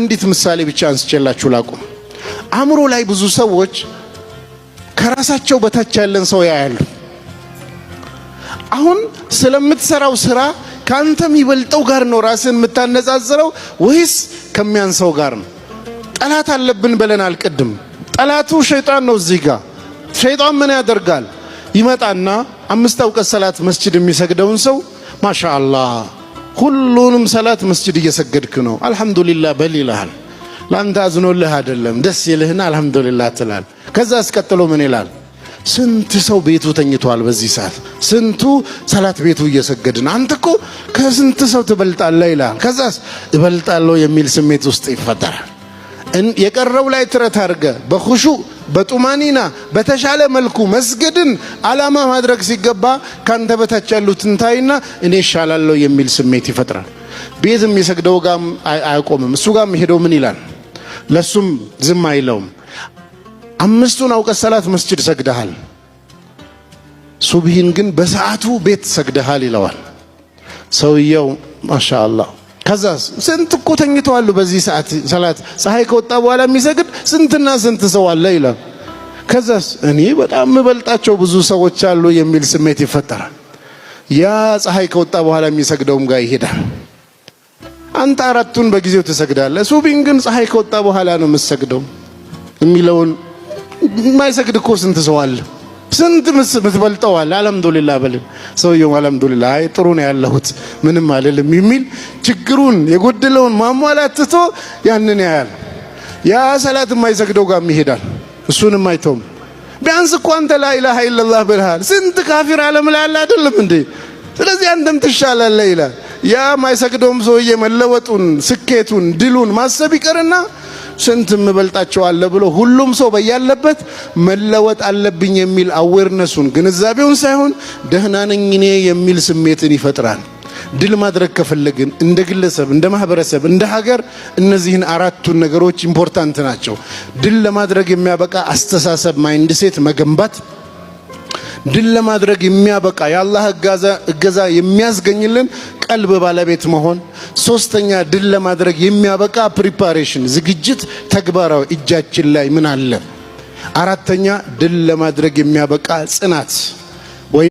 አንዲት ምሳሌ ብቻ አንስቼላችሁ ላቁም። አእምሮ ላይ ብዙ ሰዎች ከራሳቸው በታች ያለን ሰው ያያሉ። አሁን ስለምትሰራው ስራ ካንተም ይበልጠው ጋር ነው ራስን የምታነጻጽረው ወይስ ከሚያንሰው ጋር ነው? ጠላት አለብን ብለናል ቅድም። ጠላቱ ሸይጣን ነው። እዚህ ጋር ሸይጣን ምን ያደርጋል? ይመጣና 5 ወቅት ሰላት መስጂድ የሚሰግደውን ሰው ማሻአላህ ሁሉንም ሰላት መስጂድ እየሰገድክ ነው አልহামዱሊላህ በል ይልሃል። ላንተ አዝኖልህ አይደለም ደስ ይልህና አልহামዱሊላህ ትላል። ከዛ አስቀጥሎ ምን ይላል? ስንት ሰው ቤቱ ተኝቷል በዚህ ሰዓት፣ ስንቱ ሰላት ቤቱ እየሰገድን፣ አንተ እኮ ከስንት ሰው ትበልጣለህ ይላል። ከዛስ እበልጣለሁ የሚል ስሜት ውስጥ ይፈጠራል። የቀረው ላይ ትረት አድርገ በኹሹ በጡማኒና በተሻለ መልኩ መስገድን አላማ ማድረግ ሲገባ ካንተ በታች ያሉትን ታይና እኔ ይሻላለሁ የሚል ስሜት ይፈጥራል። ቤትም የሰግደው ጋር አይቆምም። እሱ ጋር ሄደው ምን ይላል? ለሱም ዝም አይለውም። 5 ወቅት ሰላት መስጂድ ሰግደሃል፣ ሱብሂን ግን በሰዓቱ ቤት ሰግደሃል ይለዋል ሰውየው። ማሻአላህ ከዛስ ስንት እኮ ተኝተዋል በዚህ ሰዓት ሰላት ፀሐይ ከወጣ በኋላ የሚሰግድ ስንትና ስንት ሰው አለ ይላል። ከዛስ እኔ በጣም ምበልጣቸው ብዙ ሰዎች አሉ የሚል ስሜት ይፈጠራል። ያ ፀሐይ ከወጣ በኋላ የሚሰግደውም ጋር ይሄዳል። አንተ 4ቱን በጊዜው ትሰግዳለህ፣ ሱብሂን ግን ፀሐይ ከወጣ በኋላ ነው የምትሰግደው የሚለውን የማይሰግድ እኮ ስንት ሰው አለ? ስንት ምትበልጠው አለ? አልহামዱሊላህ በል ሰውየው አልহামዱሊላህ አይ ጥሩ ነው ያለሁት ምንም አይደለም የሚል ችግሩን የጎደለውን ማሟላት ትቶ ያንን ያያል። ያ ሰላት የማይሰግደው ጋር ይሄዳል፣ እሱንም አይተውም። ቢያንስ እኮ አንተ ላኢላሃ ኢላላህ ብለሃል፣ ስንት ካፊር ዓለም ላይ አለ አይደለም እንዴ? ስለዚህ አንተም ትሻላለህ ይላል። ያ የማይሰግደውም ሰውዬ መለወጡን ስኬቱን ድሉን ማሰብ ይቀርና ስንት ምበልጣቸው አለ ብሎ ሁሉም ሰው በያለበት መለወጥ አለብኝ የሚል አዌርነሱን ግንዛቤውን ሳይሆን ደህና ነኝ እኔ የሚል ስሜትን ይፈጥራል። ድል ማድረግ ከፈለግን እንደ ግለሰብ እንደ ማህበረሰብ እንደ ሀገር እነዚህን 4ቱን ነገሮች ኢምፖርታንት ናቸው። ድል ለማድረግ የሚያበቃ አስተሳሰብ ማይንድ ሴት መገንባት፣ ድል ለማድረግ የሚያበቃ የአላህ እገዛ የሚያስገኝልን ቀልብ ባለቤት መሆን፣ 3ኛ ድል ለማድረግ የሚያበቃ ፕሪፓሬሽን ዝግጅት ተግባራዊ እጃችን ላይ ምን አለ፣ 4ኛ ድል ለማድረግ የሚያበቃ ጽናት